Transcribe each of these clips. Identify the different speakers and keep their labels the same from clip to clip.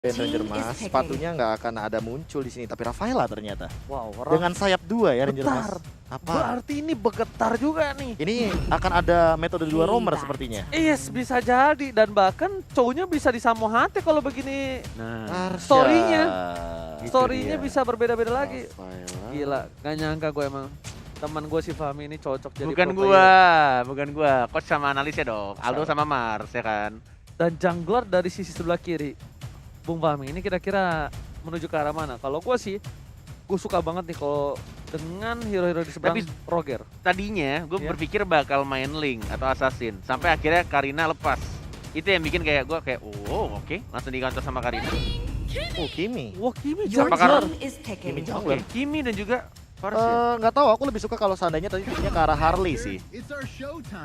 Speaker 1: Dan Ranger Mas, sepatunya nggak akan ada muncul di sini, tapi Rafaela ternyata.
Speaker 2: Wow,
Speaker 1: Dengan sayap 2 ya Ranger Mas. Apa?
Speaker 2: Berarti ini bergetar juga nih.
Speaker 1: Ini akan ada metode 2 roamer sepertinya.
Speaker 2: Yes, bisa jadi. Dan bahkan cowoknya bisa disamo hati kalau begini.
Speaker 3: Nah,
Speaker 2: Story-nya.
Speaker 1: Itu
Speaker 2: Story-nya
Speaker 1: dia.
Speaker 2: bisa berbeda-beda lagi.
Speaker 3: Rafaela.
Speaker 2: Gila, gak nyangka gue emang. Teman gue si Fahmi ini cocok jadi
Speaker 3: Bukan
Speaker 2: pro player.
Speaker 3: bukan gua. Coach sama analisnya dong. Aldo sama Mars ya kan.
Speaker 2: Dan jungler dari sisi sebelah kiri. Bung Fahmi ini kira-kira menuju ke arah mana? Kalau gue sih, gue suka banget nih kalau dengan hero-hero di seberang
Speaker 3: Tapi-
Speaker 2: Roger.
Speaker 3: Tadinya gue
Speaker 2: Iya.
Speaker 3: berpikir bakal main Link atau Assassin. Sampai akhirnya Karina lepas. Itu yang bikin kayak gue kayak, oh oke, langsung di counter sama Karina.
Speaker 1: Oh, Kimi.
Speaker 2: Wah, Kimi
Speaker 4: Your
Speaker 2: jungler.
Speaker 4: team is taking.
Speaker 1: Kimi
Speaker 3: Oke,
Speaker 1: jungler.
Speaker 3: Kimi dan juga Force ya.
Speaker 1: Nggak tahu, aku lebih suka kalau seandainya tadi tipnya ke arah Harley sih.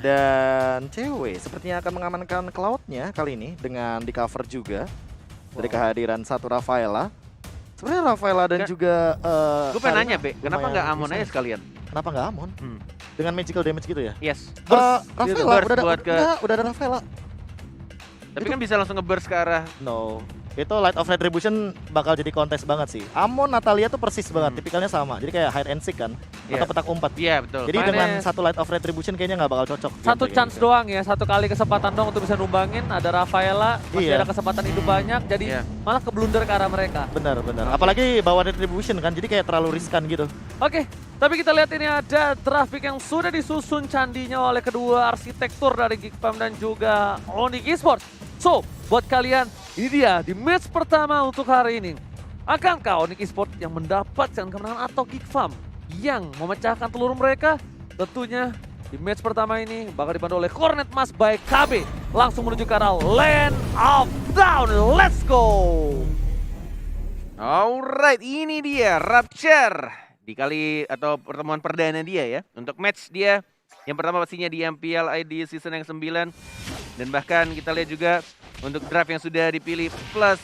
Speaker 1: Dan cewek sepertinya akan mengamankan Cloud-nya kali ini dengan di cover juga dari kehadiran satu Rafaela. Sebenarnya Rafaela dan
Speaker 3: Nggak-
Speaker 1: juga
Speaker 3: Gue pengen
Speaker 1: Karina
Speaker 3: nanya, Be, kenapa
Speaker 1: lumayan
Speaker 3: nggak Amon
Speaker 1: bisa.
Speaker 3: aja sekalian?
Speaker 1: Kenapa nggak Amon?
Speaker 3: Hmm.
Speaker 1: Dengan magical damage gitu ya?
Speaker 3: Yes.
Speaker 1: Rafaela
Speaker 3: Burst
Speaker 1: udah ada,
Speaker 3: buat ke-
Speaker 1: udah ada Rafaela.
Speaker 3: Tapi kan bisa langsung nge-burst ke arah.
Speaker 1: No. Itu Light of Retribution bakal jadi kontes banget sih. Amon, Natalia tuh persis banget, tipikalnya sama. Jadi kayak hide and seek kan,
Speaker 3: Iya.
Speaker 1: atau petak umpat.
Speaker 3: Iya, betul.
Speaker 1: Jadi
Speaker 2: Mainnya-
Speaker 1: dengan satu Light of Retribution kayaknya nggak bakal cocok.
Speaker 2: Satu
Speaker 1: gameplay
Speaker 2: chance
Speaker 1: gitu.
Speaker 2: doang ya, satu kali kesempatan doang untuk bisa numbangin. Ada Rafaela, masih
Speaker 1: Iya.
Speaker 2: ada kesempatan hidup banyak. Jadi
Speaker 3: Iya.
Speaker 2: malah keblunder ke arah mereka.
Speaker 1: Benar.
Speaker 3: Oke.
Speaker 1: Apalagi bawa Retribution kan, jadi kayak terlalu riskan gitu.
Speaker 2: Oke, tapi kita lihat ini ada draft pick yang sudah disusun candinya oleh kedua arsitektur dari Geekfam dan juga Onyx Esports. So, buat kalian, ini dia di match pertama untuk hari ini. Akankah Onyx Esports yang mendapatkan kemenangan atau Geekfam yang memecahkan telur mereka? Tentunya di match pertama ini bakal dibantu oleh Cornet Mas by KB. Langsung menuju ke arah Land of Down. Let's go!
Speaker 3: Alright, ini dia Rapture di kali atau pertemuan perdana dia ya. Untuk match dia yang pertama pastinya di MPL ID season yang 9 dan bahkan kita lihat juga untuk draft yang sudah dipilih plus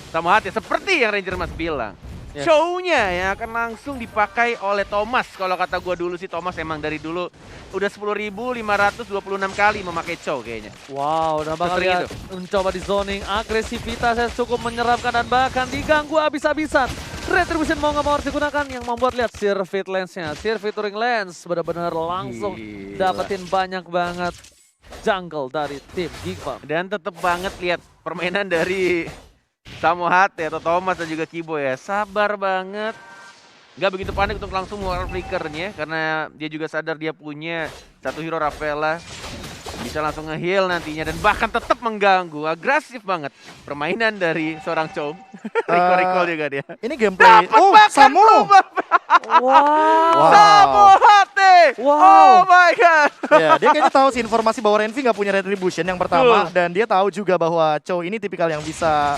Speaker 3: sama hati seperti yang Ranger Mas bilang.
Speaker 2: Yes.
Speaker 3: Show-nya yang akan langsung dipakai oleh Thomas. Kalau kata gua dulu sih Thomas emang dari dulu udah 10.526 kali memakai show kayaknya.
Speaker 2: Wow, udah bakal
Speaker 3: Sesering
Speaker 2: lihat mencoba di zoning, agresivitasnya cukup menyeramkan dan bahkan diganggu habis-habisan. Retribution mau nggak mau harus digunakan yang membuat lihat Sirvit Lens-nya. Sirvit Touring Lens benar-benar langsung
Speaker 3: Gila.
Speaker 2: dapetin banyak banget jungle dari tim Geekfam.
Speaker 3: Dan tetep banget lihat permainan dari Samohate atau Thomas dan juga Kibo ya. Sabar banget. Nggak begitu panik untuk langsung mengeluarkan flickernya. Karena dia juga sadar dia punya satu hero Rafaela. Bisa langsung nge-heal nantinya. Dan bahkan tetap mengganggu. Agresif banget permainan dari seorang Chow. Recall juga dia.
Speaker 1: Ini gameplay.
Speaker 3: Dapat
Speaker 1: Oh,
Speaker 3: bahkan
Speaker 1: Samo.
Speaker 3: keluar.
Speaker 2: Wow.
Speaker 3: Samohate!
Speaker 2: Wow.
Speaker 3: Oh my god!
Speaker 1: Ya, dia kayaknya tahu sih informasi bahwa Renvi nggak punya Retribution yang pertama. Dan dia tahu juga bahwa Chow ini tipikal yang bisa,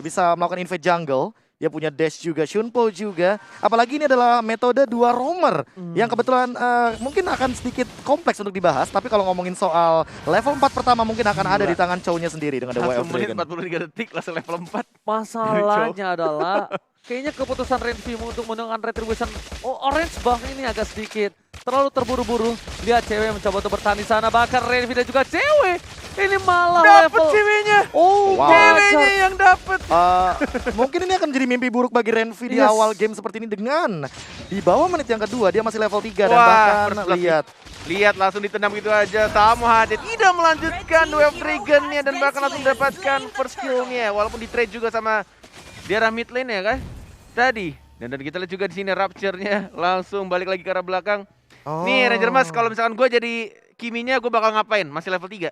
Speaker 1: bisa melakukan invade jungle. Dia punya dash juga, Shunpo juga. Apalagi ini adalah metode 2 roamer. Yang kebetulan mungkin akan sedikit kompleks untuk dibahas. Tapi kalau ngomongin soal level 4 pertama mungkin akan ada di tangan Chow-nya sendiri dengan The Way of
Speaker 3: Langsung menit
Speaker 1: Dragon.
Speaker 3: 43 detik langsung level 4.
Speaker 2: Masalahnya adalah kayaknya keputusan Renvi untuk menggunakan Retribution Orange buff ini agak sedikit terlalu terburu-buru. Lihat cewek mencoba untuk bertahan di sana, bahkan Renvi dan juga cewek ini malah
Speaker 3: Dapet
Speaker 2: level.
Speaker 3: ceweknya!
Speaker 2: Oh,
Speaker 1: Wow.
Speaker 3: Ceweknya yang dapet!
Speaker 1: Mungkin ini akan jadi mimpi buruk bagi Renvi di
Speaker 2: Yes.
Speaker 1: awal game seperti ini dengan di bawah menit yang kedua dia masih level 3 dan
Speaker 3: Wah,
Speaker 1: bahkan
Speaker 3: first blood
Speaker 1: lihat
Speaker 3: Lihat langsung ditendang gitu aja. Samohade tidak melanjutkan Wave Dragon-nya dan bahkan langsung mendapatkan first kill-nya. Walaupun di trade juga sama daerah mid lane ya kan. Tadi. Dan kita lihat juga di sini Rapture-nya langsung balik lagi ke arah belakang. Nih Ranger Mas, kalau misalkan gue jadi Kiminya gue bakal ngapain? Masih level 3?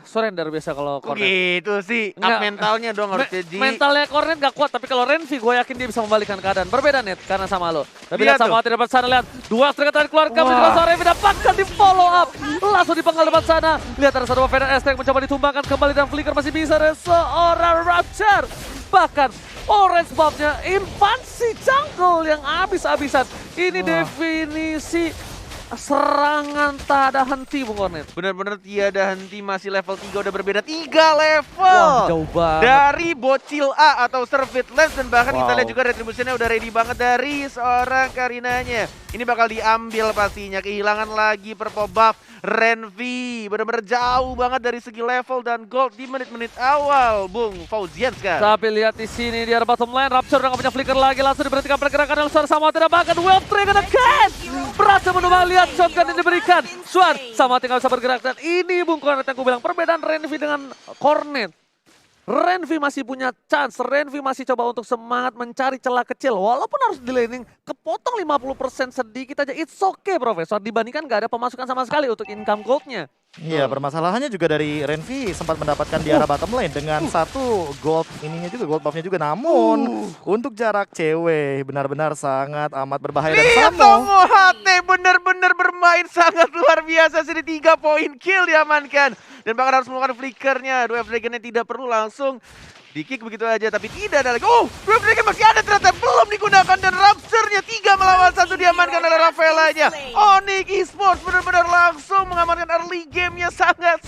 Speaker 2: Surrender biasa kalau
Speaker 3: Kok
Speaker 2: Cornet.
Speaker 3: gitu sih?
Speaker 2: Enggak.
Speaker 3: Up mentalnya dong harus jadi.
Speaker 2: Mentalnya Cornet gak kuat, tapi kalau Renvi gue yakin dia bisa membalikkan keadaan. Berbeda net karena sama lo. Tapi
Speaker 3: Lihat
Speaker 2: lihat sama
Speaker 3: tuh.
Speaker 2: di depan sana, lihat. Dua strike tadi keluar kami
Speaker 3: Wah.
Speaker 2: juga seorang Renvi dapatkan di follow up. Langsung dipenggal depan sana. Lihat ada satu Venom Estek mencoba ditumbangkan kembali dan Flicker masih bisa ada seorang Rapture. Bahkan orange buff-nya invasi jungle yang habis-habisan. Ini definisi serangan tak ada henti Bung Cornet.
Speaker 3: Bener-bener tiada henti, masih level 3 udah berbeda 3 level.
Speaker 2: Wah, jauh banget.
Speaker 3: Dari bocil A atau Servit Lens dan bahkan kita
Speaker 1: Wow.
Speaker 3: lihat juga retribusinya udah ready banget dari seorang Karinanya. Ini bakal diambil pastinya, kehilangan lagi purple buff. Renvi benar-benar jauh banget dari segi level dan gold di menit-menit awal. Bung Fauzianska.
Speaker 2: Tapi lihat di sini di arah bottom lane, Rapture udah gak punya flicker lagi, langsung diberhentikan pergerakan oleh Swan sama tidak bahkan Wave Dragon again. Berhasil menubah, lihat shotgun yang diberikan. Swan sama tinggal bisa bergerak dan ini Bung Cornet yang aku bilang perbedaan Renvi dengan Cornet. Renvi masih punya chance, Renvi masih coba untuk semangat mencari celah kecil. Walaupun harus di laning, kepotong 50% sedikit aja, it's okay Profesor. Dibandingkan gak ada pemasukan sama sekali untuk income goldnya.
Speaker 1: Iya, permasalahannya juga dari Renvi sempat mendapatkan di arah bottom lane dengan satu gold ininya juga, gold buffnya juga. Namun untuk jarak cewek benar-benar sangat amat berbahaya. Dan
Speaker 3: Lihat Tomo HT benar-benar bermain sangat luar biasa. Sini 3 poin kill diamankan. Dan bahkan harus melakukan flickernya. Dua Dragon tidak perlu langsung di-kick begitu aja. Tapi tidak ada lagi. Oh, Dua Dragon masih ada ternyata belum digunakan. Dan Rapture-nya 3 melawan 1 diamankan oleh Rafaelanya. Onyx Esports benar-benar langsung mengamankan early game-nya sangat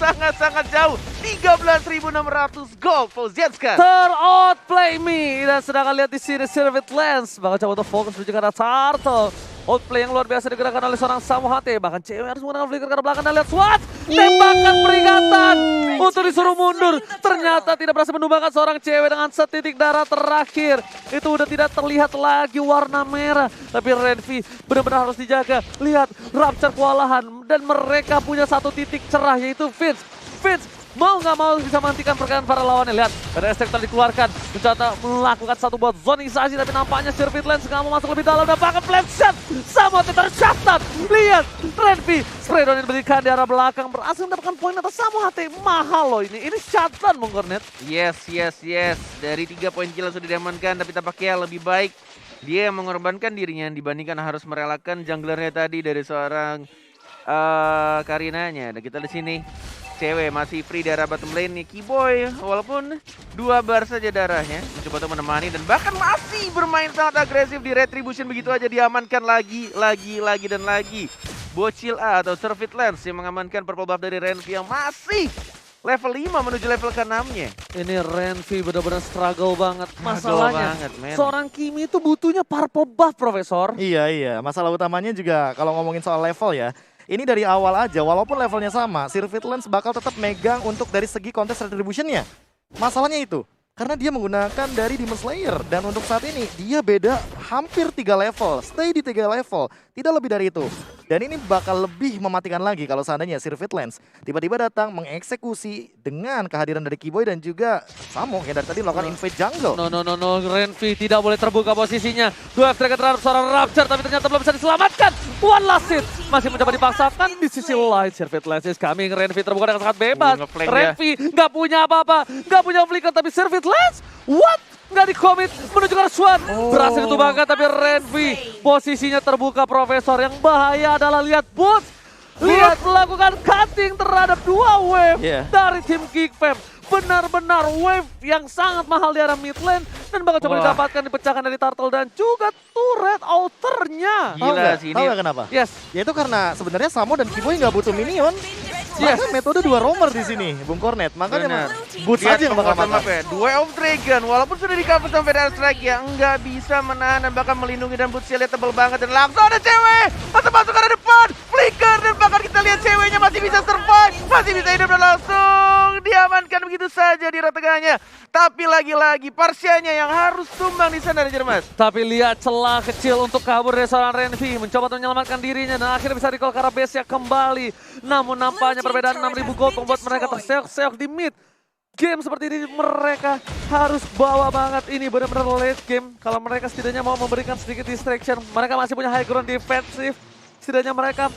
Speaker 3: jauh. 13.600 gold Fauzianska.
Speaker 2: Ter-outplay me. Dan sedangkan lihat di sini Sirvit Lens bakal coba untuk fokus menuju ke arah Turtle. Outplay yang luar biasa digerakkan oleh seorang Samu HT. Bahkan cewek harus menggunakan flicker ke belakang dan lihat SWAT. Tembakan peringatan untuk disuruh mundur. Ternyata tidak berhasil menumbangkan seorang cewek dengan setitik darah terakhir. Itu udah tidak terlihat lagi warna merah. Tapi Renvi benar-benar harus dijaga. Lihat Rapture kewalahan dan mereka punya satu titik cerah yaitu Vince. Mau nggak mau bisa menghentikan pergerakan para lawannya. Lihat, ada Estektor dikeluarkan. Mencoba melakukan satu buat zonisasi, tapi nampaknya Sirvit Lens nggak mau masuk lebih dalam. Dan bahkan flash shot sama tercatat. Lihat, Renvi spray down yang diberikan di arah belakang. Berhasil mendapatkan poin atas Samu HT. Mahal loh ini. Ini shotgun, Bung Cornet.
Speaker 3: Yes. Dari 3 poin kill sudah diamankan, tapi tampaknya lebih baik dia yang mengorbankan dirinya dibandingkan harus merelakan junglernya tadi dari seorang Karinanya. Dan kita di sini cewek masih free di arah bottom lane nih. Keyboy walaupun 2 bar saja darahnya mencoba untuk menemani dan bahkan masih bermain sangat agresif di Retribution. Begitu aja diamankan lagi dan lagi. Bocil A atau Sirvit Lens yang mengamankan purple buff dari Renvi yang masih level 5 menuju level ke-6-nya.
Speaker 2: Ini Renvi benar-benar struggle banget. Masalahnya
Speaker 3: banget, men.
Speaker 2: seorang Kimi itu butuhnya purple buff, Profesor.
Speaker 1: Iya. Masalah utamanya juga kalau ngomongin soal level ya. Ini dari awal aja, walaupun levelnya sama, Sirvit Lens bakal tetap megang untuk dari segi kontes retribution-nya. Masalahnya itu, karena dia menggunakan dari Demon Slayer. Dan untuk saat ini, dia beda hampir 3 level, stay di 3 level, tidak lebih dari itu. Dan ini bakal lebih mematikan lagi kalau seandainya Sirvit Lens tiba-tiba datang mengeksekusi dengan kehadiran dari Keyboy dan juga Samo yang dari tadi melakukan invade jungle.
Speaker 2: No, Renvi tidak boleh terbuka posisinya. 2 F-Dragon terhadap seorang Rapture tapi ternyata belum bisa diselamatkan. One last hit, masih mencoba dipaksakan di sisi lain. Sirvit Lens is coming, Renvi terbuka dengan sangat bebas. Renvi nggak punya apa-apa, nggak punya flicker tapi Sirvit Lens, what? Nggak di-commit menuju ke arah Swan. Berhasil ditubahkan tapi Renvi posisinya terbuka Profesor. Yang bahaya adalah lihat Boots. Lihat melakukan cutting terhadap 2 wave dari tim Geekfam. Benar-benar wave yang sangat mahal di arah mid lane. Dan bakal coba didapatkan dipecahkan dari Turtle dan juga turret outernya.
Speaker 3: Gila sih ini.
Speaker 1: Tahu nggak kenapa?
Speaker 2: Yes.
Speaker 1: Yaitu karena sebenarnya Samo dan Keyboy nggak butuh minion. Yes. Metode 2 roamer di sini, Bung Cornet. Makanya Boots aja yang bakal mati.
Speaker 3: Dua of Dragon, walaupun sudah di cover sampai Air Strike ya, nggak bisa menahan dan bahkan melindungi dan Boots lihat tebel banget dan langsung ada cewek masuk ke arah depan, flicker dan bahkan kita lihat ceweknya masih bisa survive, masih bisa hidup dan langsung diamankan begitu saja di tengahnya. Tapi lagi-lagi Parsianya yang harus tumbang di sana Jermas.
Speaker 2: Tapi lihat celah kecil untuk kabur dari seorang Renvi, mencoba untuk menyelamatkan dirinya dan akhirnya bisa recall ke arah base-nya kembali. Namun nampaknya perbedaan 6.000 gold membuat mereka terseok-seok di mid. Game seperti ini mereka harus bawa banget. Ini benar-benar late game. Kalau mereka setidaknya mau memberikan sedikit distraction, mereka masih punya high ground defensif. Setidaknya mereka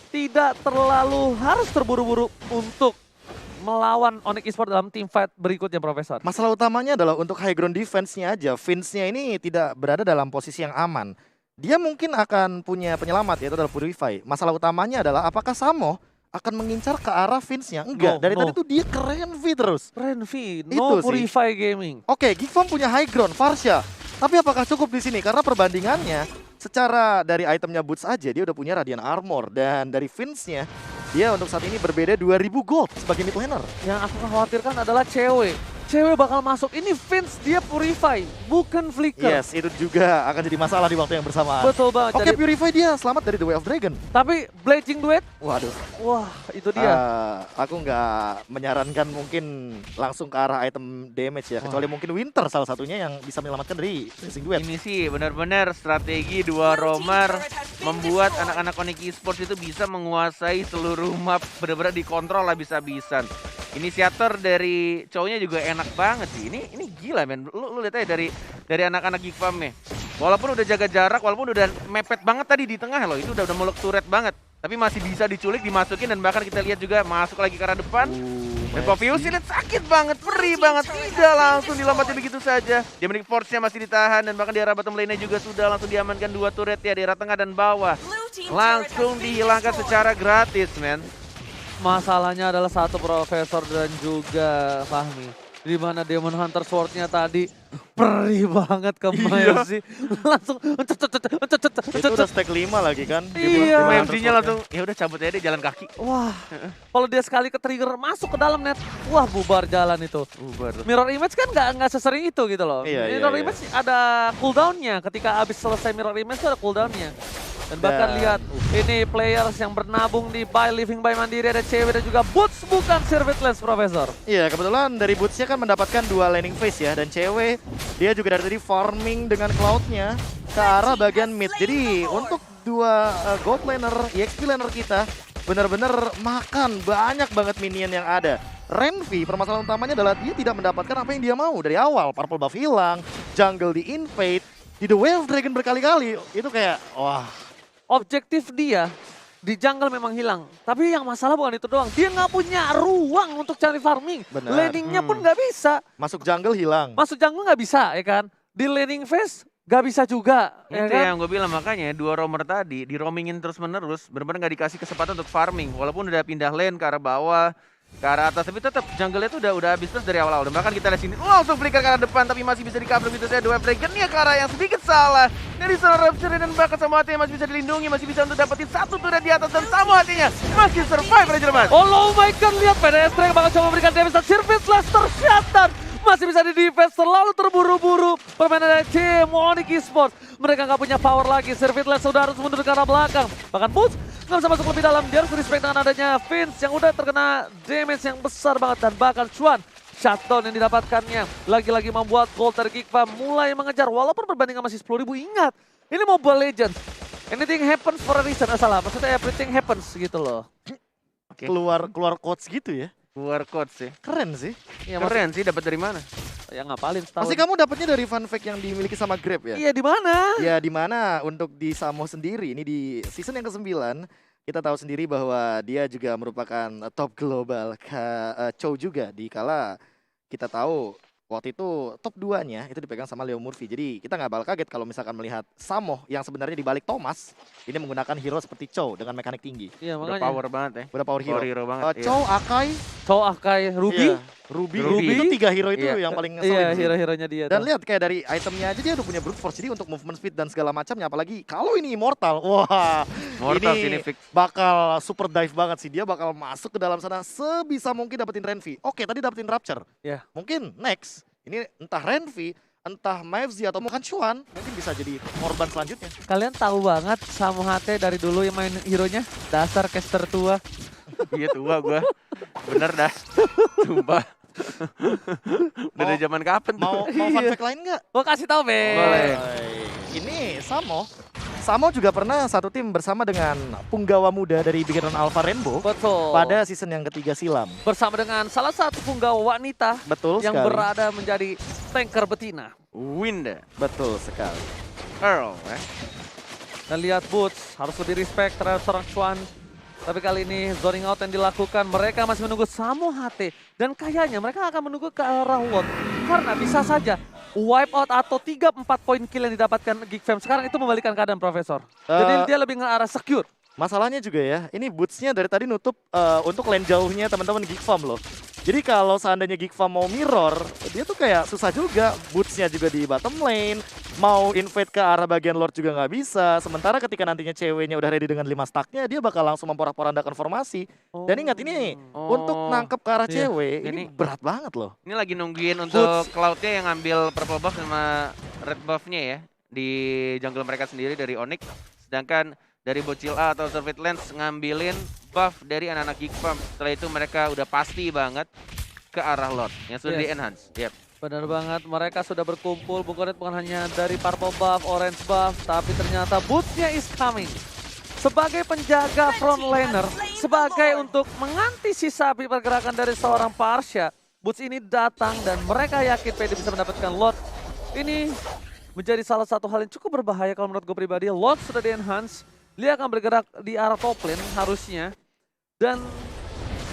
Speaker 2: tidak terlalu harus terburu-buru untuk melawan Onyx Esports dalam team fight berikutnya, Profesor.
Speaker 1: Masalah utamanya adalah untuk high ground defense-nya aja. Vince-nya ini tidak berada dalam posisi yang aman. Dia mungkin akan punya penyelamat, yaitu adalah Purify. Masalah utamanya adalah apakah Samo akan mengincar ke arah Vince-nya? Enggak, dari tadi tuh dia ke Renvi terus.
Speaker 2: Renvi,
Speaker 1: Itu
Speaker 2: Purify Gaming.
Speaker 1: Oke, Geekfam punya high ground, Farsha. Tapi apakah cukup di sini? Karena perbandingannya secara dari itemnya Boots aja dia udah punya Radiant Armor. Dan dari Vince-nya, dia untuk saat ini berbeda 2000 gold sebagai mid laner.
Speaker 2: Yang aku khawatirkan adalah cewek. Cewek bakal masuk. Ini Vince, dia Purify, bukan Flicker.
Speaker 1: Yes, itu juga akan jadi masalah di waktu yang bersamaan.
Speaker 2: Betul banget.
Speaker 1: Oke, Purify dia selamat dari The Way of Dragon.
Speaker 2: Tapi Blazing Duet,
Speaker 1: Waduh.
Speaker 2: wah itu dia.
Speaker 1: Aku nggak menyarankan mungkin langsung ke arah item damage ya, kecuali mungkin Winter salah satunya yang bisa menyelamatkan dari Racing Duet.
Speaker 3: Ini sih benar-benar strategi dua roamer membuat anak-anak Onyx Esports itu bisa menguasai seluruh map, benar-benar dikontrol habis-habisan. Inisiator dari cowoknya juga enak banget sih. Ini gila men. Lu lihat aja dari anak-anak Geek Farm nih. Walaupun udah jaga jarak, walaupun udah mepet banget tadi di tengah loh, itu udah muluk turret banget. Tapi masih bisa diculik, dimasukin, dan bahkan kita lihat juga masuk lagi ke arah depan. Dan Povius lihat sakit banget, perih banget, tidak langsung dilompatin begitu saja. Demonic Force-nya masih ditahan, dan bahkan di arah bottom lane-nya juga sudah langsung diamankan 2 turret ya di arah tengah dan bawah. Langsung dihilangkan secara gratis, men.
Speaker 2: Masalahnya adalah satu Profesor dan juga Fahmi. Di mana Demon Hunter Sword-nya tadi perih banget ke Messi. Langsung
Speaker 1: Itu udah stack 5 lagi kan.
Speaker 2: Iya.
Speaker 3: MFG-nya langsung, ya udah cabut aja deh jalan kaki.
Speaker 2: Wah, kalau dia sekali ke trigger masuk ke dalam net, wah bubar jalan itu.
Speaker 3: Bubar.
Speaker 2: Mirror image kan nggak sesering itu gitu loh.
Speaker 1: Iya,
Speaker 2: Mirror
Speaker 1: iya.
Speaker 2: image ada cooldown-nya. Ketika abis selesai mirror image itu ada cooldown-nya. Dan bahkan lihat ini players yang bernabung di Living by Mandiri, ada CW dan juga Boots, bukan Servitless Profesor.
Speaker 1: Iya, kebetulan dari Boots-nya kan mendapatkan 2 laning phase ya, dan cewek dia juga dari tadi farming dengan Cloud-nya ke arah bagian mid. Jadi untuk 2 gold laner, EXP laner kita benar-benar makan banyak banget minion yang ada. Renvi permasalahan utamanya adalah dia tidak mendapatkan apa yang dia mau dari awal. Purple buff hilang, jungle di invade, di The Wave Dragon berkali-kali. Itu kayak wah.
Speaker 2: Objektif dia di jungle memang hilang. Tapi yang masalah bukan itu doang. Dia nggak punya ruang untuk cari farming.
Speaker 1: Benar.
Speaker 2: Laningnya pun nggak bisa.
Speaker 1: Masuk jungle hilang.
Speaker 2: Masuk jungle nggak bisa ya kan. Di laning phase nggak bisa juga. Ya
Speaker 3: Itu
Speaker 2: kan?
Speaker 3: yang gue bilang, makanya 2 roamer tadi di roamingin terus-menerus, benar-benar nggak dikasih kesempatan untuk farming. Walaupun udah pindah lane ke arah bawah, ke arah atas, tapi tetap jungle-nya tuh udah habis terus dari awal-awal. Dan bahkan kita lihat sini langsung flicker ke arah depan, tapi masih bisa di-cover begitu saja. 2 Dragon-nya ke arah yang sedikit salah. Dari sana Rapture dan bahkan sama hatinya masih bisa dilindungi, masih bisa untuk dapetin 1 turret di atas, dan sama hatinya masih survive pada Jerman.
Speaker 2: Oh my god, lihat PDS Drake bakal coba memberikan damage dan Service Lester Shatter. Masih bisa di defense, terlalu terburu-buru permainan dari tim Onyx Esports. Mereka nggak punya power lagi, Servitless sudah harus mundur ke arah belakang. Bahkan Boots nggak bisa masuk lebih dalam, dia harus respect dengan adanya Vince yang udah terkena damage yang besar banget. Dan bahkan Chuan, shutdown yang didapatkannya lagi-lagi membuat gold dari Geek Farm mulai mengejar. Walaupun perbandingan masih 10.000, ingat ini Mobile Legends. Anything happens for a reason, salah. Maksudnya everything happens gitu loh.
Speaker 3: Oke.
Speaker 1: Keluar quotes gitu ya.
Speaker 3: Keluar code sih.
Speaker 1: Keren sih.
Speaker 2: Ya,
Speaker 3: Keren sih, dapat dari mana?
Speaker 2: Ya ngapalin setahun.
Speaker 1: Pasti kamu dapatnya dari fun fact yang dimiliki sama Grab ya?
Speaker 2: Iya, di mana?
Speaker 1: Ya di mana untuk di Samo sendiri, ini di season yang ke-9 kita tahu sendiri bahwa dia juga merupakan top global Chow juga di kala kita tahu waktu itu top 2-nya itu dipegang sama Leo Murphy. Jadi kita nggak bakal kaget kalau misalkan melihat Samo yang sebenarnya dibalik Thomas ini menggunakan hero seperti Chow dengan mekanik tinggi.
Speaker 2: Iya,
Speaker 3: Udah
Speaker 2: makanya.
Speaker 3: power banget ya.
Speaker 1: Udah power hero.
Speaker 3: Power hero banget.
Speaker 1: Chow, Akai,
Speaker 2: Chow, Akai, Ruby.
Speaker 1: iya, Ruby.
Speaker 3: Ruby.
Speaker 1: Itu 3 hero itu
Speaker 3: Iya.
Speaker 1: yang paling
Speaker 2: Iya,
Speaker 1: ngeselin sih.
Speaker 2: hero-heronya dia.
Speaker 1: Dan
Speaker 2: tuh.
Speaker 1: lihat kayak dari itemnya aja dia udah punya brute force, jadi untuk movement speed dan segala macamnya, apalagi kalau ini immortal, wah
Speaker 3: Mortal
Speaker 1: ini
Speaker 3: sini fix.
Speaker 1: bakal super dive banget sih. Dia bakal masuk ke dalam sana sebisa mungkin dapetin Renvi. Oke, tadi dapetin Rapture.
Speaker 2: Ya.
Speaker 1: Mungkin next ini entah Renvi, entah Mavzi atau mungkin Chuan, mungkin bisa jadi korban selanjutnya.
Speaker 2: Kalian tahu banget Samu HT dari dulu yang main hero-nya? Dasar caster tua.
Speaker 3: Iya tua gua. Bener dah. Sumpah. Udah dari zaman kapan tuh?
Speaker 1: Mau fun
Speaker 2: Iya.
Speaker 1: fact lain nggak?
Speaker 2: Gua kasih tahu, Be.
Speaker 3: Boleh.
Speaker 1: Ini Samo juga pernah satu tim bersama dengan punggawa muda dari Bikinan Alpha Rainbow
Speaker 2: Betul.
Speaker 1: pada season yang ketiga silam.
Speaker 2: Bersama dengan salah satu punggawa wanita
Speaker 1: Betul
Speaker 2: yang
Speaker 1: sekali.
Speaker 2: berada menjadi tanker betina.
Speaker 3: Winda.
Speaker 1: Betul sekali.
Speaker 3: Earl ya.
Speaker 2: Dan lihat Boots harus lebih respect terhadap seorang Chuan. Tapi kali ini zoning out yang dilakukan, mereka masih menunggu Samu HT. Dan kayaknya mereka akan menunggu ke arah Wot. Karena bisa saja wipe out atau 3-4 poin kill yang didapatkan Geek Fam sekarang itu membalikan keadaan Profesor. Jadi dia lebih ke arah secure.
Speaker 1: Masalahnya juga ya, ini boots-nya dari tadi nutup untuk lane jauhnya teman-teman Geek Farm loh. Jadi kalau seandainya Geek Farm mau mirror, dia tuh kayak susah juga. Boots-nya juga di bottom lane, mau invade ke arah bagian Lord juga nggak bisa. Sementara ketika nantinya ceweknya udah ready dengan 5 stacknya, dia bakal langsung memporak-porandakan formasi. Dan ingat ini, untuk nangkep ke arah
Speaker 2: Iya.
Speaker 1: cewek, ini
Speaker 3: Ini
Speaker 1: berat banget loh.
Speaker 3: Ini lagi nungguin untuk Cloud-nya yang ngambil purple buff sama red buff-nya ya. Di jungle mereka sendiri dari Onyx. Sedangkan dari Bocil A atau Surveillance ngambilin buff dari anak-anak Geek Farm. Setelah itu mereka udah pasti banget ke arah Lord yang sudah di-enhance. Yep.
Speaker 2: Benar banget, mereka sudah berkumpul bukan hanya dari purple buff, orange buff, tapi ternyata Boots-nya is coming. Sebagai penjaga frontliner, sebagai untuk mengantisipasi pergerakan dari seorang Parsha, Boots ini datang dan mereka yakin PD bisa mendapatkan Lord. Ini menjadi salah satu hal yang cukup berbahaya kalau menurut gue pribadi. Lord sudah di-enhance, dia akan bergerak di arah top lane harusnya. Dan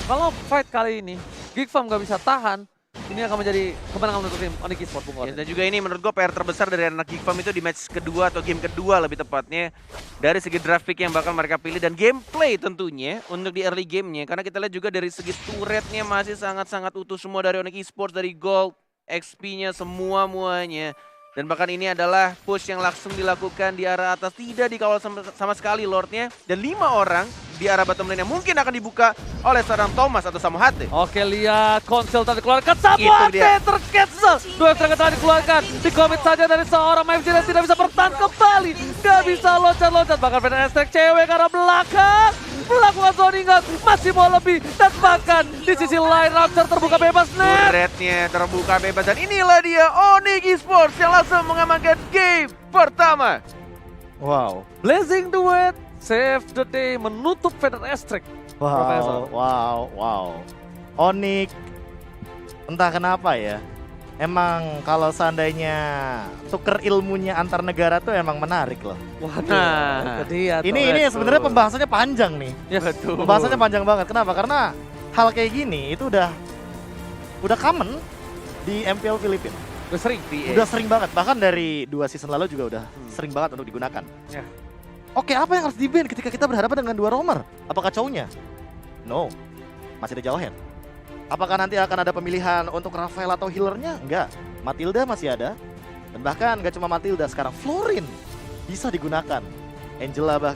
Speaker 2: kalau fight kali ini, Geek Farm gak bisa tahan, ini akan menjadi kemenangan untuk tim Onyx Esports, Bung Gordon.
Speaker 3: Dan juga ini menurut gue PR terbesar dari anak Geek Farm itu di match kedua atau game kedua lebih tepatnya. Dari segi draft pick yang bakal mereka pilih dan gameplay tentunya untuk di early gamenya. Karena kita lihat juga dari segi turretnya masih sangat-sangat utuh semua dari Onyx Esports, dari gold, XP-nya, semuanya. Dan bahkan ini adalah push yang langsung dilakukan di arah atas, tidak dikawal sama sekali Lordnya. Dan 5 orang di arah bottom lane yang mungkin akan dibuka oleh seorang Thomas atau Samuhate.
Speaker 2: Oke, lihat konsel tadi dikeluarkan, Samuhate tercancel. 2 strike tadi dikeluarkan, dikomit saja dari seorang MFG dan tidak bisa bertahan kembali. Gak bisa loncat-loncat, bahkan Fnatic Strike cewek ke arah belakang. Melakukan zoning out, masih mau lebih. Dan bahkan di sisi lain Raptor terbuka bebas, Net.
Speaker 3: Turretnya terbuka bebas dan inilah dia Onyx Esports yang langsung mengamankan game pertama.
Speaker 1: Wow.
Speaker 2: Blazing Duet, save the day, menutup Fnatic Strike. Profesor.
Speaker 1: Wow. Onyx, entah kenapa ya. Emang kalau seandainya tuker ilmunya antar negara tuh emang menarik loh.
Speaker 2: Waduh,
Speaker 3: Nah,
Speaker 2: itu dia tuh.
Speaker 1: Ini sebenarnya pembahasannya panjang nih.
Speaker 2: Ya,
Speaker 3: Betul.
Speaker 1: Pembahasannya panjang banget. Kenapa? Karena hal kayak gini itu udah common di MPL Filipina.
Speaker 2: udah sering.
Speaker 1: Udah sering banget. Bahkan dari 2 season lalu juga udah sering banget untuk digunakan.
Speaker 2: Ya.
Speaker 1: Oke, apa yang harus di-ban ketika kita berhadapan dengan 2 roamer? Apakah cownya? No. Masih ada Jawhead. Apakah nanti akan ada pemilihan untuk Rafael atau healernya? Enggak. Matilda masih ada. Dan bahkan gak cuma Matilda, sekarang Florin bisa digunakan. Angela bahkan